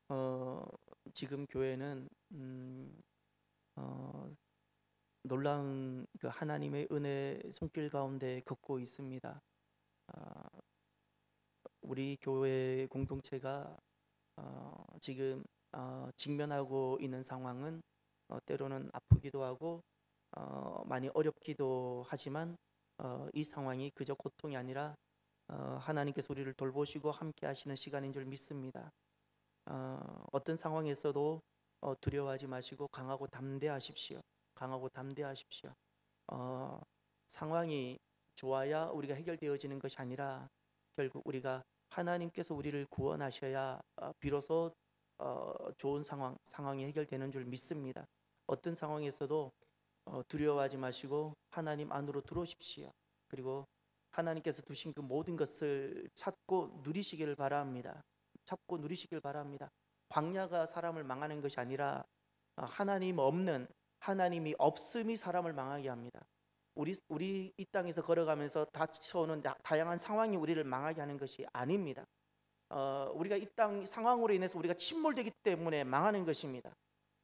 어, 지금 교회는 놀라운 그 하나님의 은혜 손길 가운데 걷고 있습니다. 우리 교회 공동체가 지금 직면하고 있는 상황은 때로는 아프기도 하고 많이 어렵기도 하지만 이 상황이 그저 고통이 아니라 하나님께서 우리를 돌보시고 함께 하시는 시간인 줄 믿습니다. 어떤 상황에서도 두려워하지 마시고 강하고 담대하십시오. 강하고 담대하십시오. 상황이 좋아야 우리가 해결되어지는 것이 아니라 결국 우리가 하나님께서 우리를 구원하셔야 비로소 좋은 상황이 해결되는 줄 믿습니다. 어떤 상황에서도 두려워하지 마시고 하나님 안으로 들어오십시오. 그리고 하나님께서 두신 그 모든 것을 찾고 누리시기를 바랍니다. 찾고 누리시길 바랍니다. 광야가 사람을 망하는 것이 아니라 하나님이 없음이 사람을 망하게 합니다. 우리 이 땅에서 걸어가면서 닥쳐오는 다양한 상황이 우리를 망하게 하는 것이 아닙니다. 우리가 이 땅 상황으로 인해서 우리가 침몰되기 때문에 망하는 것입니다.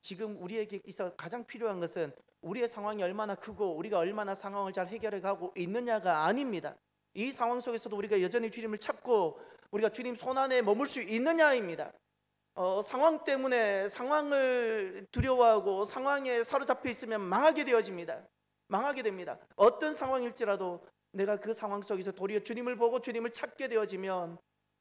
지금 우리에게 있어 가장 필요한 것은 우리의 상황이 얼마나 크고 우리가 얼마나 상황을 잘 해결해 가고 있느냐가 아닙니다. 이 상황 속에서도 우리가 여전히 주님을 찾고 우리가 주님 손안에 머물 수 있느냐입니다. 상황 때문에 상황을 두려워하고 상황에 사로잡혀 있으면 망하게 되어집니다. 망하게 됩니다. 어떤 상황일지라도 내가 그 상황 속에서 도리어 주님을 보고 주님을 찾게 되어지면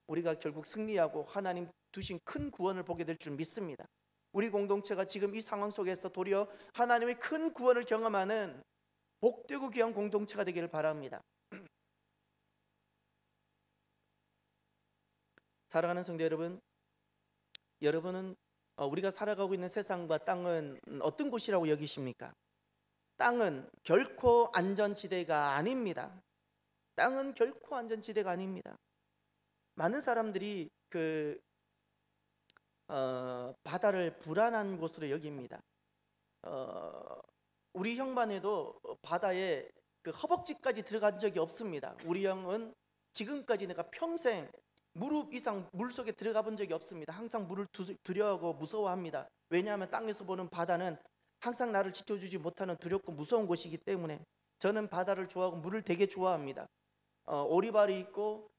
우리가 결국 승리하고 하나님 두신 큰 구원을 보게 될 줄 믿습니다. 우리 공동체가 지금 이 상황 속에서 도리어 하나님의 큰 구원을 경험하는 복되고 귀한 공동체가 되기를 바랍니다. 사랑하는 성도 여러분, 여러분은 우리가 살아가고 있는 세상과 땅은 어떤 곳이라고 여기십니까? 땅은 결코 안전지대가 아닙니다. 땅은 결코 안전지대가 아닙니다. 많은 사람들이 바다를 불안한 곳으로 여깁니다. 우리 형반에도 바다에 그 허벅지까지 들어간 적이 없습니다. 우리 형은 지금까지 내가 평생 무릎 이상 물속에 들어가 본 적이 없습니다. 항상 물을 두려워하고 무서워합니다. 왜냐하면 땅에서 보는 바다는 항상 나를 지켜주지 못하는 두렵고 무서운 곳이기 때문에 저는 바다를 좋아하고 물을 되게 좋아합니다. 오리발이 있고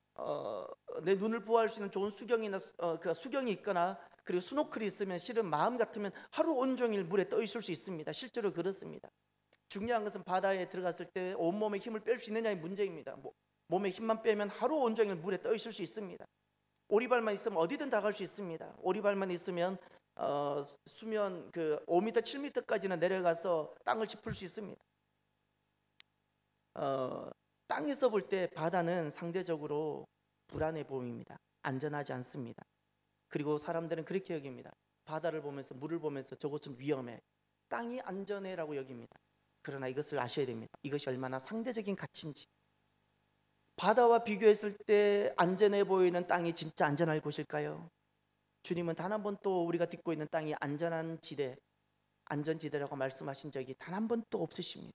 내 눈을 보호할 수 있는 좋은 수경이 있거나 그리고 스노클이 있으면 실은 마음 같으면 하루 온종일 물에 떠 있을 수 있습니다. 실제로 그렇습니다. 중요한 것은 바다에 들어갔을 때 온몸에 힘을 뺄 수 있느냐의 문제입니다. 몸에 힘만 빼면 하루 온종일 물에 떠 있을 수 있습니다. 오리발만 있으면 어디든 다 갈 수 있습니다. 오리발만 있으면 수면 5m, 7m까지는 내려가서 땅을 짚을 수 있습니다. 땅에서 볼 때 바다는 상대적으로 불안해 보입니다. 안전하지 않습니다. 그리고 사람들은 그렇게 여깁니다. 바다를 보면서 물을 보면서 저곳은 위험해. 땅이 안전해라고 여깁니다. 그러나 이것을 아셔야 됩니다. 이것이 얼마나 상대적인 가치인지. 바다와 비교했을 때 안전해 보이는 땅이 진짜 안전할 곳일까요? 주님은 단 한 번도 우리가 딛고 있는 땅이 안전지대라고 말씀하신 적이 단 한 번도 없으십니다.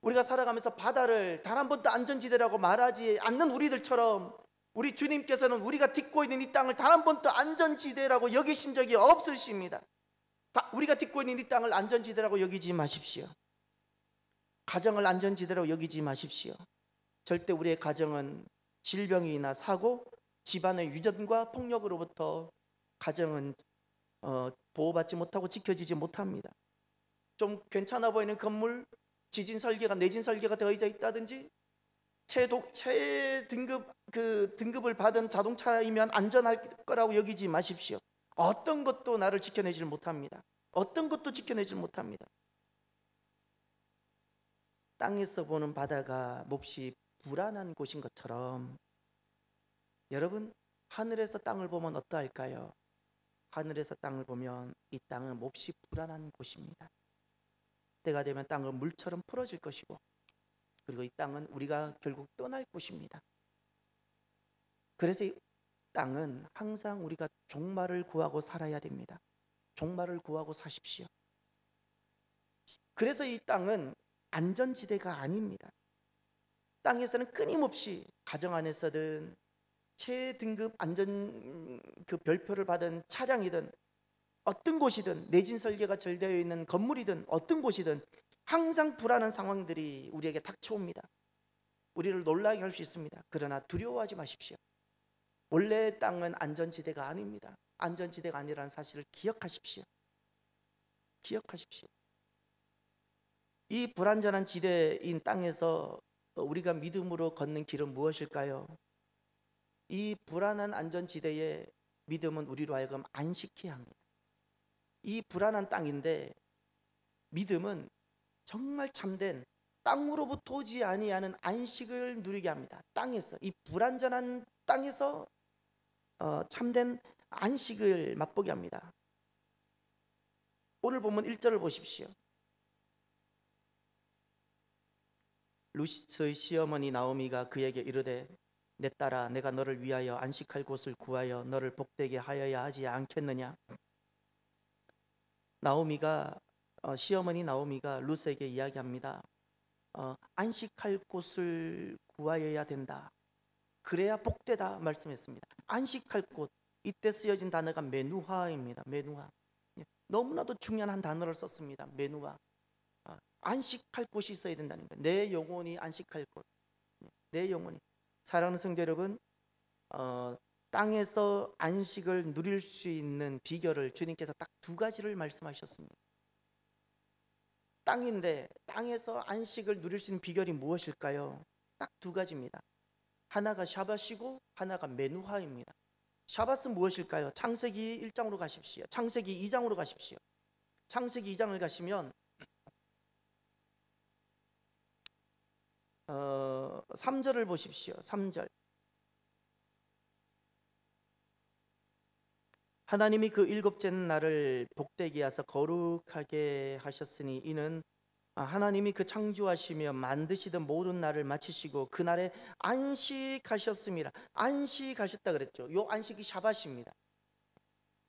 우리가 살아가면서 바다를 단 한 번도 안전지대라고 말하지 않는 우리들처럼 우리 주님께서는 우리가 딛고 있는 이 땅을 단 한 번도 안전지대라고 여기신 적이 없으십니다. 우리가 딛고 있는 이 땅을 안전지대라고 여기지 마십시오. 가정을 안전지대라고 여기지 마십시오. 절대 우리의 가정은 질병이나 사고, 집안의 유전과 폭력으로부터 가정은 보호받지 못하고 지켜지지 못합니다. 좀 괜찮아 보이는 건물, 내진 설계가 되어져 있다든지 등급을 받은 자동차이면 안전할 거라고 여기지 마십시오. 어떤 것도 나를 지켜내질 못합니다. 어떤 것도 지켜내질 못합니다. 땅에서 보는 바다가 몹시 불안한 곳인 것처럼 여러분, 하늘에서 땅을 보면 어떠할까요? 하늘에서 땅을 보면 이 땅은 몹시 불안한 곳입니다. 때가 되면 땅은 물처럼 풀어질 것이고 그리고 이 땅은 우리가 결국 떠날 곳입니다. 그래서 이 땅은 항상 우리가 종말을 구하고 살아야 됩니다. 종말을 구하고 사십시오. 그래서 이 땅은 안전지대가 아닙니다. 땅에서는 끊임없이 가정 안에서든 최등급 안전 그 별표를 받은 차량이든 어떤 곳이든 내진 설계가 잘 되어 있는 건물이든 어떤 곳이든 항상 불안한 상황들이 우리에게 닥쳐옵니다. 우리를 놀라게 할 수 있습니다. 그러나 두려워하지 마십시오. 원래 땅은 안전지대가 아닙니다. 안전지대가 아니라는 사실을 기억하십시오. 기억하십시오. 이 불안전한 지대인 땅에서 우리가 믿음으로 걷는 길은 무엇일까요? 이 불안한 안전지대에 믿음은 우리로 하여금 안식케 합니다. 이 불안한 땅인데 믿음은 정말 참된 땅으로부터 오지 아니하는 안식을 누리게 합니다. 땅에서, 이 불안전한 땅에서 참된 안식을 맛보게 합니다. 오늘 본문 1절을 보십시오. 루시스의 시어머니 나오미가 그에게 이르되 내 딸아 내가 너를 위하여 안식할 곳을 구하여 너를 복되게 하여야 하지 않겠느냐. 나오미가 시어머니 나오미가 루스에게 이야기합니다. 안식할 곳을 구하여야 된다. 그래야 복되다 말씀했습니다. 안식할 곳, 이때 쓰여진 단어가 메누하입니다. 메누하. 너무나도 중요한 한 단어를 썼습니다. 메누하. 안식할 곳이 있어야 된다는 거예요. 내 영혼이 안식할 곳. 내 영혼이. 사랑하는 성도 여러분, 땅에서 안식을 누릴 수 있는 비결을 주님께서 딱 두 가지를 말씀하셨습니다. 땅인데 땅에서 안식을 누릴 수 있는 비결이 무엇일까요? 딱 두 가지입니다. 하나가 샤밧이고 하나가 메누하입니다. 샤밧은 무엇일까요? 창세기 1장으로 가십시오. 창세기 2장으로 가십시오. 창세기 2장을 가시면 3절을 보십시오. 3절. 하나님이 그 일곱째 날을 복되게 하사 거룩하게 하셨으니 이는 하나님이 그 창조하시며 만드시던 모든 날을 마치시고 그날에 안식하셨습니다. 안식하셨다 그랬죠. 요 안식이 샤밧입니다.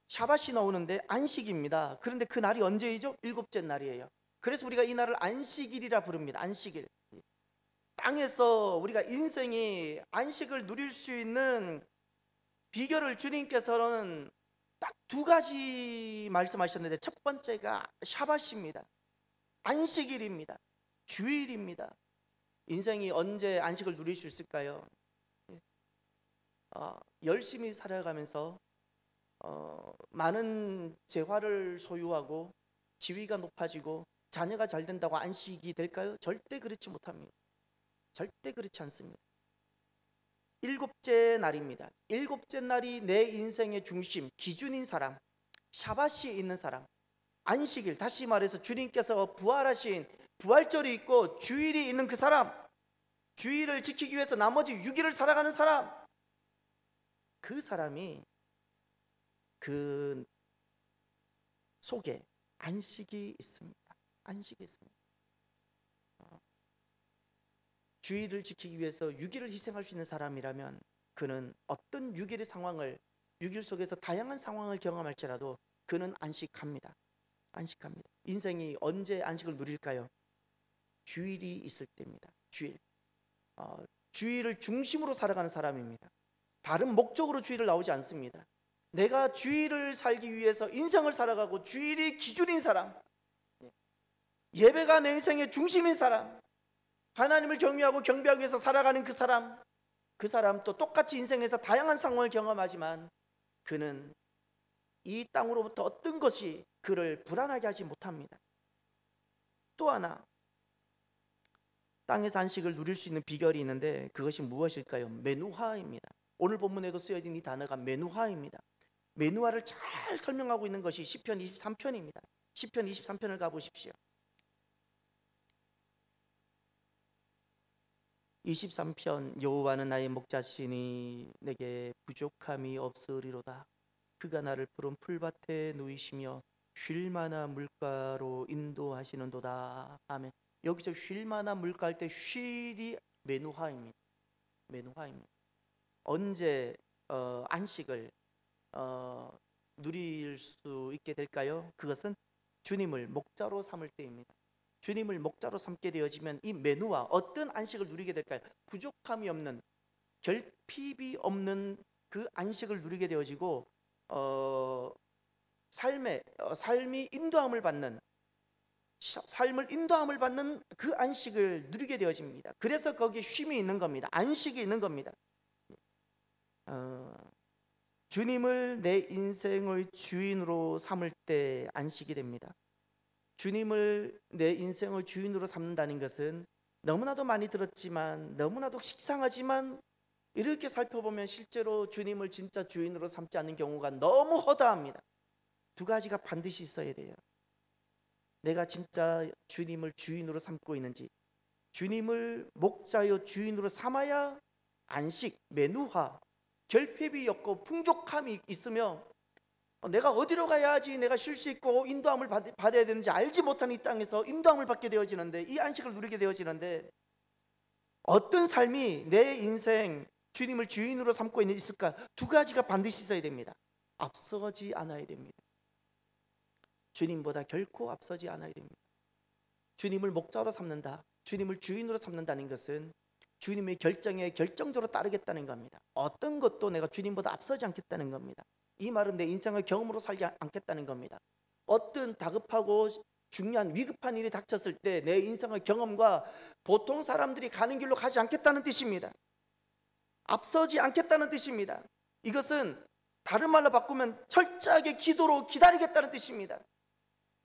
샤밧이 나오는데 안식입니다. 그런데 그 날이 언제이죠? 일곱째 날이에요. 그래서 우리가 이 날을 안식일이라 부릅니다. 안식일. 땅에서 우리가 인생이 안식을 누릴 수 있는 비결을 주님께서는 딱 두 가지 말씀하셨는데 첫 번째가 샤밧입니다. 안식일입니다. 주일입니다. 인생이 언제 안식을 누릴 수 있을까요? 열심히 살아가면서 많은 재화를 소유하고 지위가 높아지고 자녀가 잘 된다고 안식이 될까요? 절대 그렇지 못합니다. 절대 그렇지 않습니다. 일곱째 날입니다. 일곱째 날이 내 인생의 중심, 기준인 사람, 샤밧이 있는 사람, 안식일, 다시 말해서 주님께서 부활하신 부활절이 있고 주일이 있는 그 사람, 주일을 지키기 위해서 나머지 6일을 살아가는 사람, 그 사람이 그 속에 안식이 있습니다. 안식이 있습니다. 주일을 지키기 위해서 6일을 희생할 수 있는 사람이라면 그는 어떤 6일의 상황을 6일 속에서 다양한 상황을 경험할지라도 그는 안식합니다. 안식합니다. 인생이 언제 안식을 누릴까요? 주일이 있을 때입니다. 주일. 주일을 중심으로 살아가는 사람입니다. 다른 목적으로 주일을 나오지 않습니다. 내가 주일을 살기 위해서 인생을 살아가고 주일이 기준인 사람, 예배가 내 인생의 중심인 사람, 하나님을 경외하고 경배하기 위해서 살아가는 그 사람 또 똑같이 인생에서 다양한 상황을 경험하지만 그는 이 땅으로부터 어떤 것이 그를 불안하게 하지 못합니다. 또 하나 땅에서 안식을 누릴 수 있는 비결이 있는데 그것이 무엇일까요? 메누하입니다. 오늘 본문에도 쓰여진 이 단어가 메누하입니다. 메누하를 잘 설명하고 있는 것이 시편 23편입니다. 시편 23편을 가보십시오. 23편 여호와는 나의 목자시니 내게 부족함이 없으리로다. 그가 나를 푸른 풀밭에 누이시며 쉴 만한 물가로 인도하시는도다. 아멘. 여기서 쉴 만한 물가 할 때 쉴이 메누하입니다. 메누하입니다. 언제 안식을 누릴 수 있게 될까요? 그것은 주님을 목자로 삼을 때입니다. 주님을 목자로 삼게 되어지면 이 메누와 어떤 안식을 누리게 될까요? 부족함이 없는 결핍이 없는 그 안식을 누리게 되어지고 삶이 인도함을 받는, 삶을 인도함을 받는 그 안식을 누리게 되어집니다. 그래서 거기에 쉼이 있는 겁니다. 안식이 있는 겁니다. 주님을 내 인생의 주인으로 삼을 때 안식이 됩니다. 주님을 내 인생의 주인으로 삼는다는 것은 너무나도 많이 들었지만, 너무나도 식상하지만, 이렇게 살펴보면 실제로 주님을 진짜 주인으로 삼지 않는 경우가 너무 허다합니다. 두 가지가 반드시 있어야 돼요. 내가 진짜 주님을 주인으로 삼고 있는지, 주님을 목자여 주인으로 삼아야 안식, 메누화, 결핍이 없고 풍족함이 있으며, 내가 어디로 가야지 내가 쉴 수 있고 인도함을 받아야 되는지 알지 못하는 이 땅에서 인도함을 받게 되어지는데, 이 안식을 누리게 되어지는데, 어떤 삶이 내 인생 주님을 주인으로 삼고 있을까? 두 가지가 반드시 있어야 됩니다. 앞서지 않아야 됩니다. 주님보다 결코 앞서지 않아야 됩니다. 주님을 목자로 삼는다, 주님을 주인으로 삼는다는 것은 주님의 결정에 결정적으로 따르겠다는 겁니다. 어떤 것도 내가 주님보다 앞서지 않겠다는 겁니다. 이 말은 내 인생을 경험으로 살지 않겠다는 겁니다. 어떤 다급하고 중요한 위급한 일이 닥쳤을 때 내 인생의 경험과 보통 사람들이 가는 길로 가지 않겠다는 뜻입니다. 앞서지 않겠다는 뜻입니다. 이것은 다른 말로 바꾸면 철저하게 기도로 기다리겠다는 뜻입니다.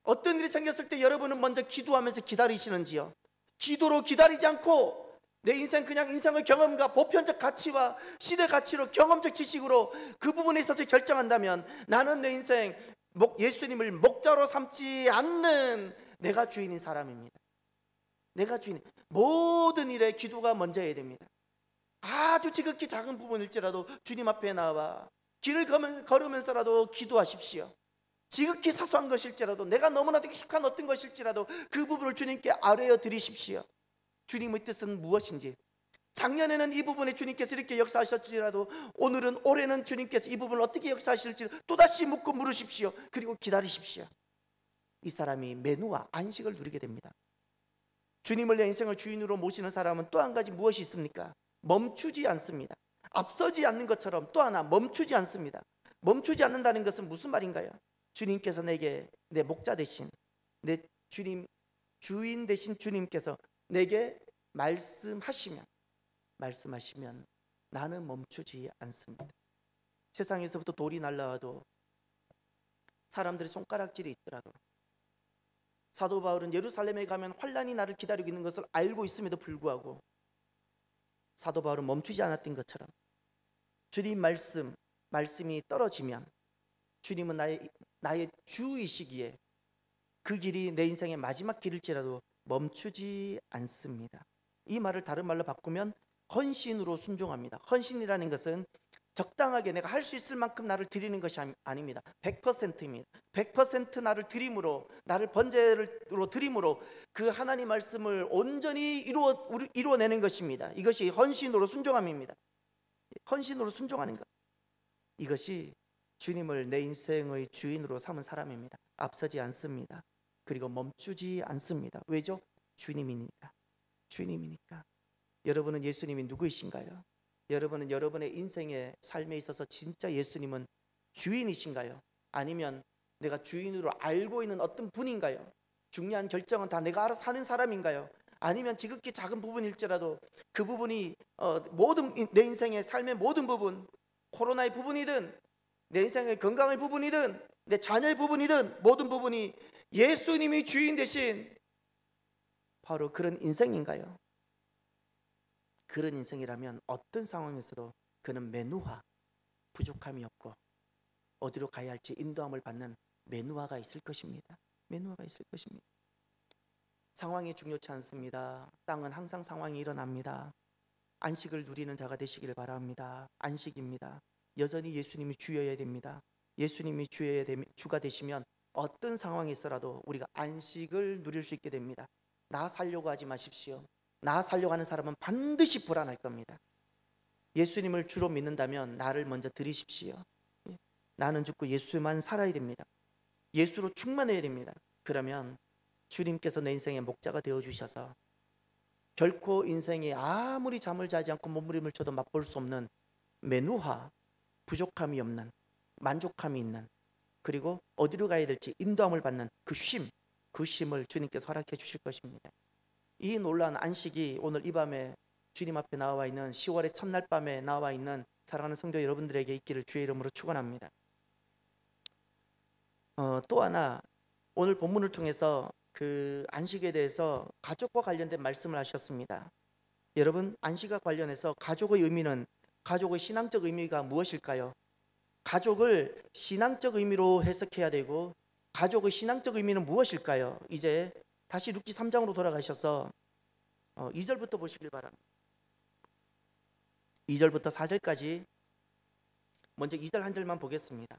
어떤 일이 생겼을 때 여러분은 먼저 기도하면서 기다리시는지요? 기도로 기다리지 않고 내 인생, 그냥 인생의 경험과 보편적 가치와 시대 가치로, 경험적 지식으로 그 부분에 있어서 결정한다면, 나는 내 인생 예수님을 목자로 삼지 않는 내가 주인인 사람입니다. 내가 주인. 모든 일에 기도가 먼저여야 됩니다. 아주 지극히 작은 부분일지라도 주님 앞에 나와 길을 걸으면서라도 기도하십시오. 지극히 사소한 것일지라도, 내가 너무나도 익숙한 어떤 것일지라도 그 부분을 주님께 아뢰어 드리십시오. 주님의 뜻은 무엇인지, 작년에는 이 부분에 주님께서 이렇게 역사하셨지라도 올해는 주님께서 이 부분을 어떻게 역사하실지 또다시 묻고 물으십시오. 그리고 기다리십시오. 이 사람이 메누와 안식을 누리게 됩니다. 주님을 내 인생을 주인으로 모시는 사람은 또 한 가지 무엇이 있습니까? 멈추지 않습니다. 앞서지 않는 것처럼 또 하나 멈추지 않습니다. 멈추지 않는다는 것은 무슨 말인가요? 주님께서 내게, 내 목자 되신 내 주님, 주인 되신 주님께서 내게 말씀하시면 나는 멈추지 않습니다. 세상에서부터 돌이 날라와도, 사람들의 손가락질이 있더라도, 사도 바울은 예루살렘에 가면 환란이 나를 기다리고 있는 것을 알고 있음에도 불구하고 사도 바울은 멈추지 않았던 것처럼, 주님 말씀이 떨어지면 주님은 나의 주이시기에 그 길이 내 인생의 마지막 길일지라도 멈추지 않습니다. 이 말을 다른 말로 바꾸면 헌신으로 순종합니다. 헌신이라는 것은 적당하게 내가 할 수 있을 만큼 나를 드리는 것이 아닙니다. 100%입니다. 100% 나를 드림으로, 나를 번제로 드림으로 그 하나님 말씀을 온전히 이루어내는 것입니다. 이것이 헌신으로 순종함입니다. 헌신으로 순종하는 것, 이것이 주님을 내 인생의 주인으로 삼은 사람입니다. 앞서지 않습니다. 그리고 멈추지 않습니다. 왜죠? 주님이니까. 여러분은 예수님이 누구이신가요? 여러분은 여러분의 인생의 삶에 있어서 진짜 예수님은 주인이신가요? 아니면 내가 주인으로 알고 있는 어떤 분인가요? 중요한 결정은 다 내가 알아서 하는 사람인가요? 아니면 지극히 작은 부분일지라도 그 부분이 모든 내 인생의 삶의 모든 부분, 코로나의 부분이든 내 인생의 건강의 부분이든 내 자녀의 부분이든 모든 부분이 예수님이 주인 대신 바로 그런 인생인가요? 그런 인생이라면 어떤 상황에서도 그는 메누화, 부족함이 없고 어디로 가야 할지 인도함을 받는 메누화가 있을 것입니다. 메누화가 있을 것입니다. 상황이 중요치 않습니다. 땅은 항상 상황이 일어납니다. 안식을 누리는 자가 되시길 바랍니다. 안식입니다. 여전히 예수님이 주여야 됩니다. 예수님이 주가 되시면 어떤 상황에 있어라도 우리가 안식을 누릴 수 있게 됩니다. 나 살려고 하지 마십시오. 나 살려고 하는 사람은 반드시 불안할 겁니다. 예수님을 주로 믿는다면 나를 먼저 드리십시오. 나는 죽고 예수만 살아야 됩니다. 예수로 충만해야 됩니다. 그러면 주님께서 내 인생의 목자가 되어주셔서 결코 인생에 아무리 잠을 자지 않고 몸부림을 쳐도 맛볼 수 없는 매누화, 부족함이 없는, 만족함이 있는, 그리고 어디로 가야 될지 인도함을 받는 그 쉼을 주님께서 허락해 주실 것입니다. 이 놀라운 안식이 오늘 이 밤에 주님 앞에 나와 있는 10월의 첫날 밤에 나와 있는 사랑하는 성도 여러분들에게 있기를 주의 이름으로 축원합니다. 또 하나 오늘 본문을 통해서 그 안식에 대해서 가족과 관련된 말씀을 하셨습니다. 여러분, 안식과 관련해서 가족의 의미는, 가족의 신앙적 의미가 무엇일까요? 가족을 신앙적 의미로 해석해야 되고, 가족의 신앙적 의미는 무엇일까요? 이제 다시 룻기 3장으로 돌아가셔서 2절부터 보시길 바랍니다. 2절부터 4절까지 먼저 2절 한 절만 보겠습니다.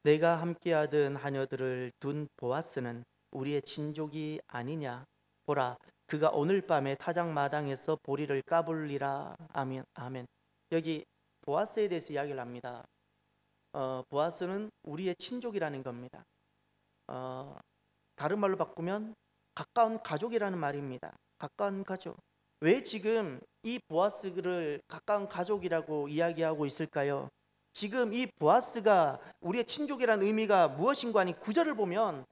내가 함께하던 하녀들을 둔 보아스는 우리의 친족이 아니냐? 보라, 그가 오늘 밤에 타작마당에서 보리를 까불리라. 아멘. 아멘. 여기 보아스에 대해서 이야기를 합니다. 보아스는 우리의 친족이라는 겁니다. 다른 말로 바꾸면 가까운 가족이라는 말입니다. 가까운 가족. 왜 지금 이 보아스를 가까운 가족이라고 이야기하고 있을까요? 지금 이 보아스가 우리의 친족이라는 의미가 무엇인가 하니 9절을 보면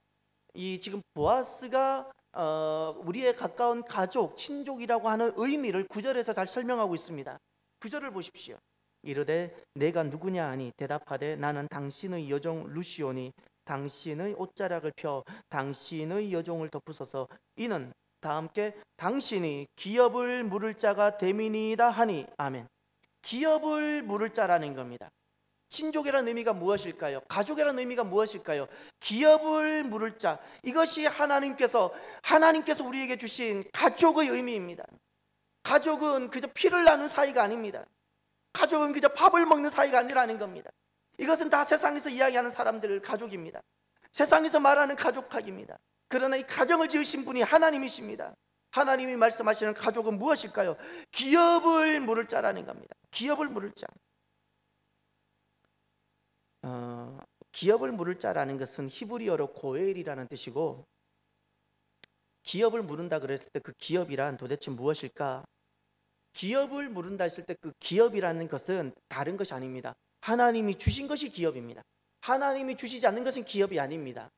이 지금 보아스가 우리의 가까운 가족, 친족이라고 하는 의미를 9절에서 잘 설명하고 있습니다. 9절을 보십시오. 이르되 내가 누구냐 하니 대답하되 나는 당신의 여종 루시오니 당신의 옷자락을 펴 당신의 여종을 덮으소서. 이는 다 함께 당신이 기업을 물을 자가 됨이니이다 하니. 아멘. 기업을 물을 자라는 겁니다. 친족이라는 의미가 무엇일까요? 가족이라는 의미가 무엇일까요? 기업을 물을 자, 이것이 하나님께서 우리에게 주신 가족의 의미입니다. 가족은 그저 피를 나눈 사이가 아닙니다. 가족은 그저 밥을 먹는 사이가 아니라는 겁니다. 이것은 다 세상에서 이야기하는 사람들 가족입니다. 세상에서 말하는 가족학입니다. 그러나 이 가정을 지으신 분이 하나님이십니다. 하나님이 말씀하시는 가족은 무엇일까요? 기업을 물을 자라는 겁니다. 기업을 물을 자. 기업을 물을 자라는 것은 히브리어로 고엘이라는 뜻이고, 기업을 물은다 그랬을 때 그 기업이란 도대체 무엇일까? 기업을 물은다 했을 때 그 기업이라는 것은 다른 것이 아닙니다. 하나님이 주신 것이 기업입니다. 하나님이 주시지 않는 것은 기업이 아닙니다.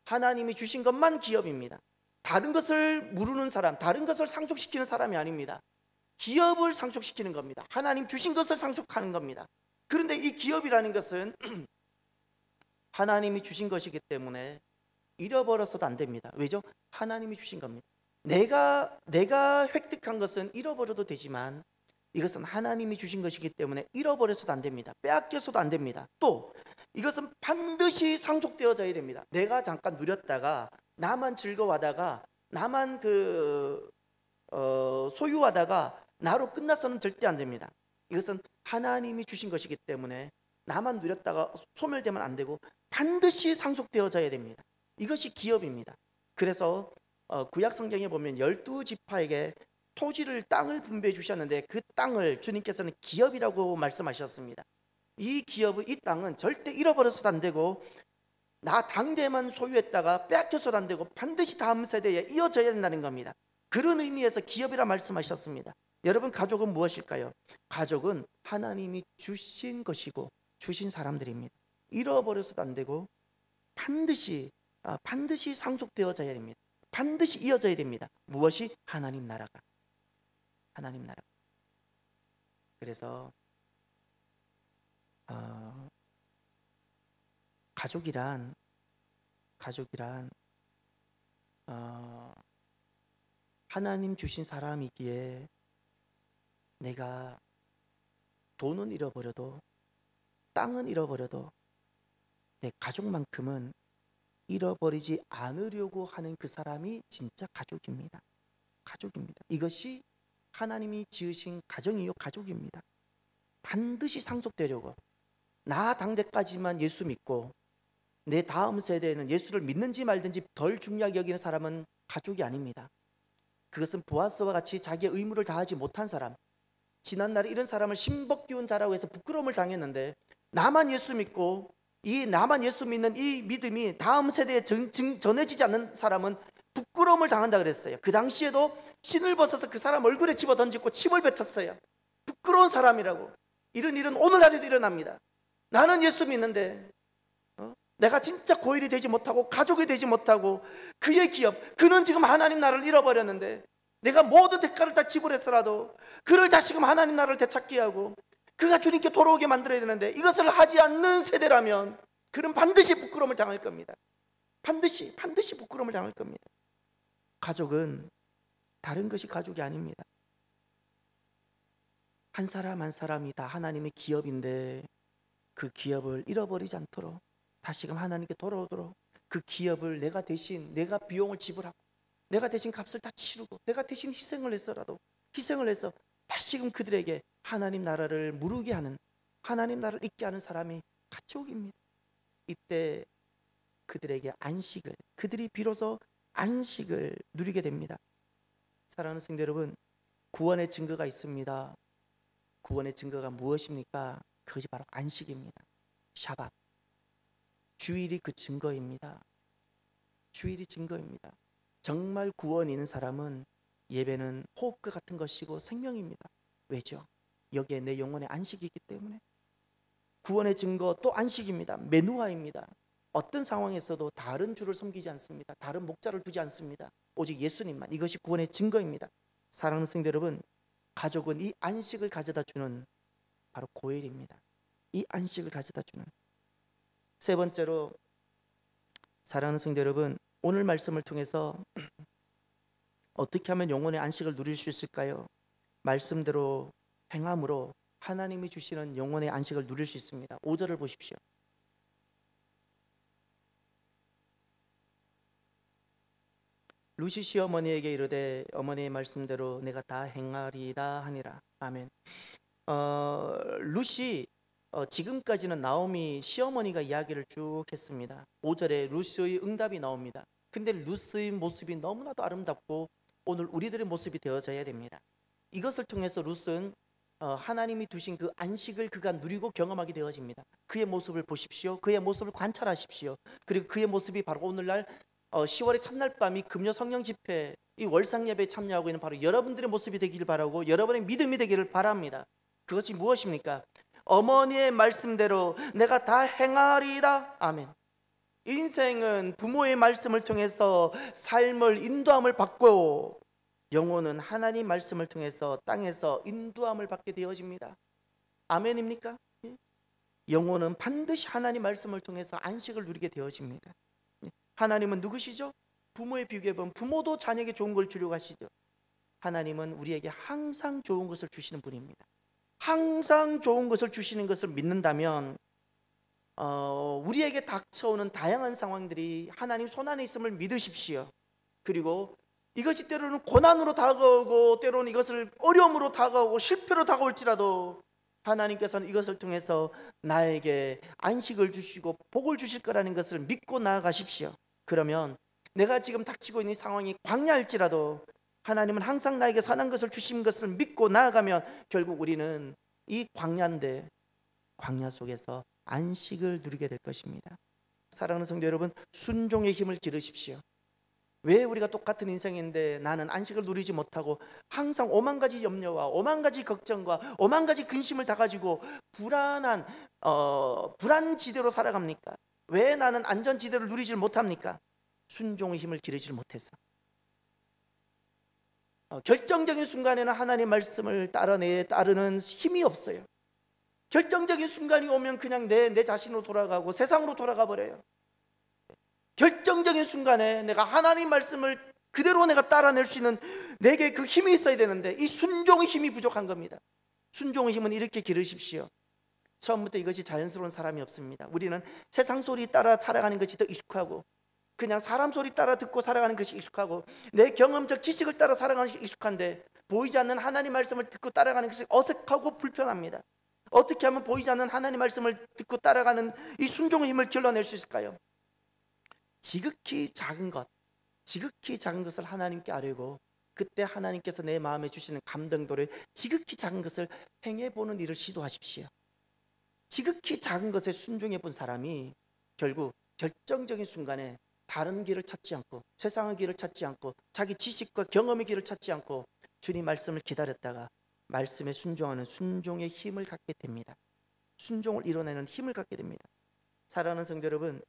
하나님이 주신 것만 기업입니다. 다른 것을 물으는 사람, 다른 것을 상속시키는 사람이 아닙니다. 기업을 상속시키는 겁니다. 하나님 주신 것을 상속하는 겁니다. 그런데 이 기업이라는 것은 하나님이 주신 것이기 때문에 잃어버려서도 안 됩니다. 왜죠? 하나님이 주신 겁니다. 내가 획득한 것은 잃어버려도 되지만 이것은 하나님이 주신 것이기 때문에 잃어버려서도 안 됩니다. 빼앗겨서도 안 됩니다. 또 이것은 반드시 상속되어져야 됩니다. 내가 잠깐 누렸다가 나만 즐거워하다가 나만 소유하다가 나로 끝나서는 절대 안 됩니다. 이것은 하나님이 주신 것이기 때문에 나만 누렸다가 소멸되면 안 되고 반드시 상속되어져야 됩니다. 이것이 기업입니다. 그래서 구약 성경에 보면 12지파에게 토지를, 땅을 분배해 주셨는데 그 땅을 주님께서는 기업이라고 말씀하셨습니다. 이 기업의 이 땅은 절대 잃어버려서도 안 되고 나 당대만 소유했다가 빼앗겨서도 안 되고 반드시 다음 세대에 이어져야 된다는 겁니다. 그런 의미에서 기업이라 말씀하셨습니다. 여러분, 가족은 무엇일까요? 가족은 하나님이 주신 것이고 주신 사람들입니다. 잃어버려서도 안 되고 반드시 상속되어져야 됩니다. 반드시 이어져야 됩니다. 무엇이? 하나님 나라가. 하나님 나라. 그래서 가족이란 하나님 주신 사람이기에 내가 돈은 잃어버려도 땅은 잃어버려도 내 가족만큼은 잃어버리지 않으려고 하는 그 사람이 진짜 가족입니다. 가족입니다. 이것이 하나님이 지으신 가정이요, 가족입니다. 반드시 상속되려고. 나 당대까지만 예수 믿고 내 다음 세대에는 예수를 믿는지 말든지 덜 중요하게 여기는 사람은 가족이 아닙니다. 그것은 보아스와 같이 자기의 의무를 다하지 못한 사람, 지난날에 이런 사람을 신복기운 자라고 해서 부끄러움을 당했는데 나만 예수 믿고 나만 예수 믿는 이 믿음이 다음 세대에 전해지지 않는 사람은 부끄러움을 당한다 그랬어요. 그 당시에도 신을 벗어서 그 사람 얼굴에 집어 던지고 침을 뱉었어요. 부끄러운 사람이라고. 이런 일은 오늘날에도 일어납니다. 나는 예수 믿는데 내가 진짜 고일이 되지 못하고 가족이 되지 못하고 그의 기업, 그는 지금 하나님 나라를 잃어버렸는데 내가 모든 대가를 다 지불했어라도 그를 다시금 하나님 나라를 되찾게 하고 그가 주님께 돌아오게 만들어야 되는데 이것을 하지 않는 세대라면 그는 반드시 부끄러움을 당할 겁니다. 반드시 부끄러움을 당할 겁니다. 가족은 다른 것이 가족이 아닙니다. 한 사람 한 사람이 다 하나님의 기업인데 그 기업을 잃어버리지 않도록 다시금 하나님께 돌아오도록 그 기업을 내가 대신 내가 비용을 지불하고 내가 대신 값을 다 치르고 내가 대신 희생을 했어라도 희생을 해서 다시금 그들에게 하나님 나라를 무르게 하는, 하나님 나라를 잊게 하는 사람이 가족입니다. 이때 그들에게 안식을, 그들이 비로소 안식을 누리게 됩니다. 사랑하는 성도 여러분, 구원의 증거가 있습니다. 구원의 증거가 무엇입니까? 그것이 바로 안식입니다. 샤밧, 주일이 그 증거입니다. 주일이 증거입니다. 정말 구원이 있는 사람은 예배는 호흡과 같은 것이고 생명입니다. 왜죠? 여기에 내 영혼의 안식이 있기 때문에. 구원의 증거 또 안식입니다. 메누아입니다. 어떤 상황에서도 다른 주를 섬기지 않습니다. 다른 목자를 두지 않습니다. 오직 예수님만. 이것이 구원의 증거입니다. 사랑하는 성도 여러분, 가족은 이 안식을 가져다 주는 바로 고엘입니다. 이 안식을 가져다 주는. 세 번째로, 사랑하는 성도 여러분, 오늘 말씀을 통해서 어떻게 하면 영혼의 안식을 누릴 수 있을까요? 말씀대로 행함으로 하나님이 주시는 영혼의 안식을 누릴 수 있습니다. 5절을 보십시오. 루시 시어머니에게 이르되 어머니의 말씀대로 내가 다 행하리이다 하니라. 아멘. 루시 지금까지는 나오미 시어머니가 이야기를 쭉 했습니다. 5절에 루스의 응답이 나옵니다. 근데 루스의 모습이 너무나도 아름답고 오늘 우리들의 모습이 되어져야 됩니다. 이것을 통해서 루스는 하나님이 두신 그 안식을 그가 누리고 경험하게 되어집니다. 그의 모습을 보십시오. 그의 모습을 관찰하십시오. 그리고 그의 모습이 바로 오늘날 10월의 첫날 밤 이 금요 성령 집회, 이 월상 예배에 참여하고 있는 바로 여러분들의 모습이 되기를 바라고 여러분의 믿음이 되기를 바랍니다. 그것이 무엇입니까? 어머니의 말씀대로 내가 다 행하리이다. 아멘. 인생은 부모의 말씀을 통해서 삶을 인도함을 받고 영혼은 하나님 말씀을 통해서 땅에서 인도함을 받게 되어집니다. 아멘입니까? 영혼은 반드시 하나님 말씀을 통해서 안식을 누리게 되어집니다. 하나님은 누구시죠? 부모에 비교해보면 부모도 자녀에게 좋은 걸 주려고 하시죠. 하나님은 우리에게 항상 좋은 것을 주시는 분입니다. 항상 좋은 것을 주시는 것을 믿는다면 우리에게 닥쳐오는 다양한 상황들이 하나님 손안에 있음을 믿으십시오. 그리고 이것이 때로는 고난으로 다가오고 때로는 이것을 어려움으로 다가오고 실패로 다가올지라도 하나님께서는 이것을 통해서 나에게 안식을 주시고 복을 주실 거라는 것을 믿고 나아가십시오. 그러면 내가 지금 닥치고 있는 상황이 광야일지라도 하나님은 항상 나에게 선한 것을 주신 것을 믿고 나아가면 결국 우리는 이 광야인데 광야 속에서 안식을 누리게 될 것입니다. 사랑하는 성도 여러분, 순종의 힘을 기르십시오. 왜 우리가 똑같은 인생인데 나는 안식을 누리지 못하고 항상 오만 가지 염려와 오만 가지 걱정과 오만 가지 근심을 다 가지고 불안지대로 살아갑니까? 왜 나는 안전지대를 누리질 못합니까? 순종의 힘을 기르지 못해서. 결정적인 순간에는 하나님의 말씀을 따르는 힘이 없어요. 결정적인 순간이 오면 그냥 내 자신으로 돌아가고 세상으로 돌아가 버려요. 결정적인 순간에 내가 하나님 말씀을 그대로 내가 따라낼 수 있는 내게 그 힘이 있어야 되는데 이 순종의 힘이 부족한 겁니다. 순종의 힘은 이렇게 기르십시오. 처음부터 이것이 자연스러운 사람이 없습니다. 우리는 세상 소리 따라 살아가는 것이 더 익숙하고 그냥 사람 소리 따라 듣고 살아가는 것이 익숙하고 내 경험적 지식을 따라 살아가는 것이 익숙한데 보이지 않는 하나님 말씀을 듣고 따라가는 것이 어색하고 불편합니다. 어떻게 하면 보이지 않는 하나님 말씀을 듣고 따라가는 이 순종의 힘을 길러낼 수 있을까요? 지극히 작은 것을 하나님께 아뢰고 그때 하나님께서 내 마음에 주시는 감동도를 지극히 작은 것을 행해보는 일을 시도하십시오. 지극히 작은 것에 순종해 본 사람이 결국 결정적인 순간에 다른 길을 찾지 않고 세상의 길을 찾지 않고 자기 지식과 경험의 길을 찾지 않고 주님 말씀을 기다렸다가 말씀에 순종하는 순종의 힘을 갖게 됩니다. 순종을 이뤄내는 힘을 갖게 됩니다. 사랑하는 성도 여러분,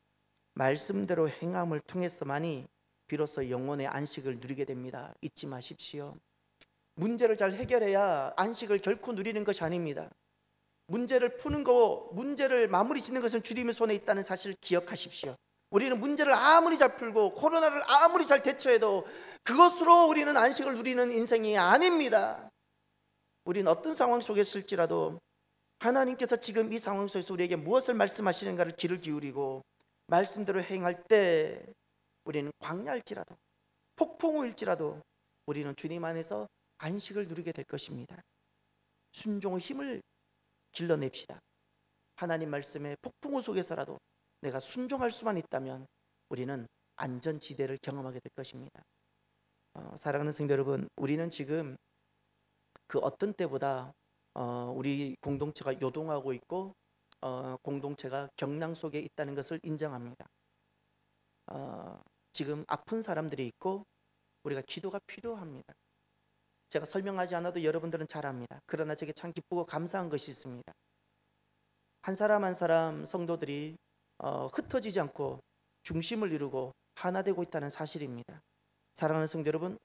말씀대로 행함을 통해서만이 비로소 영혼의 안식을 누리게 됩니다. 잊지 마십시오. 문제를 잘 해결해야 안식을 결코 누리는 것이 아닙니다. 문제를 푸는 거, 문제를 마무리 짓는 것은 주님의 손에 있다는 사실을 기억하십시오. 우리는 문제를 아무리 잘 풀고 코로나를 아무리 잘 대처해도 그것으로 우리는 안식을 누리는 인생이 아닙니다. 우리는 어떤 상황 속에 있을지라도 하나님께서 지금 이 상황 속에서 우리에게 무엇을 말씀하시는가를 귀를 기울이고 말씀대로 행할 때 우리는 광야일지라도 폭풍우일지라도 우리는 주님 안에서 안식을 누리게 될 것입니다. 순종의 힘을 길러냅시다. 하나님 말씀의 폭풍우 속에서라도 내가 순종할 수만 있다면 우리는 안전지대를 경험하게 될 것입니다. 사랑하는 성도 여러분, 우리는 지금 그 어떤 때보다 우리 공동체가 요동하고 있고 공동체가 경랑 속에 있다는 것을 인정합니다. 지금 아픈 사람들이 있고 우리가 기도가 필요합니다. 제가 설명하지 않아도 여러분들은 잘 압니다. 그러나 제게 참 기쁘고 감사한 것이 있습니다. 한 사람 한 사람 성도들이 흩어지지 않고 중심을 이루고 하나 되고 있다는 사실입니다. 사랑하는 성도 여러분,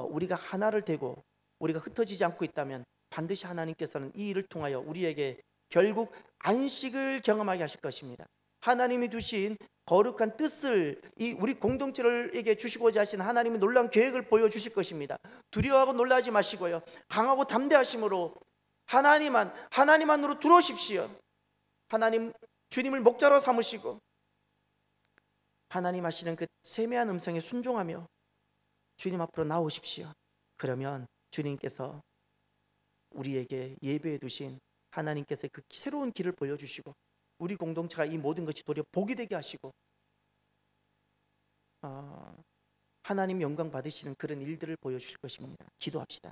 우리가 하나를 되고 우리가 흩어지지 않고 있다면 반드시 하나님께서는 이 일을 통하여 우리에게 결국 안식을 경험하게 하실 것입니다. 하나님이 두신 거룩한 뜻을 이 우리 공동체에게 주시고자 하신 하나님의 놀라운 계획을 보여주실 것입니다. 두려워하고 놀라지 마시고요, 강하고 담대하심으로 하나님만으로 들어오십시오. 하나님, 주님을 목자로 삼으시고 하나님 하시는 그 세미한 음성에 순종하며 주님 앞으로 나오십시오. 그러면 주님께서 우리에게 예배해 두신 하나님께서 그 새로운 길을 보여주시고 우리 공동체가 이 모든 것이 도리어 복이 되게 하시고 하나님 영광 받으시는 그런 일들을 보여주실 것입니다. 기도합시다.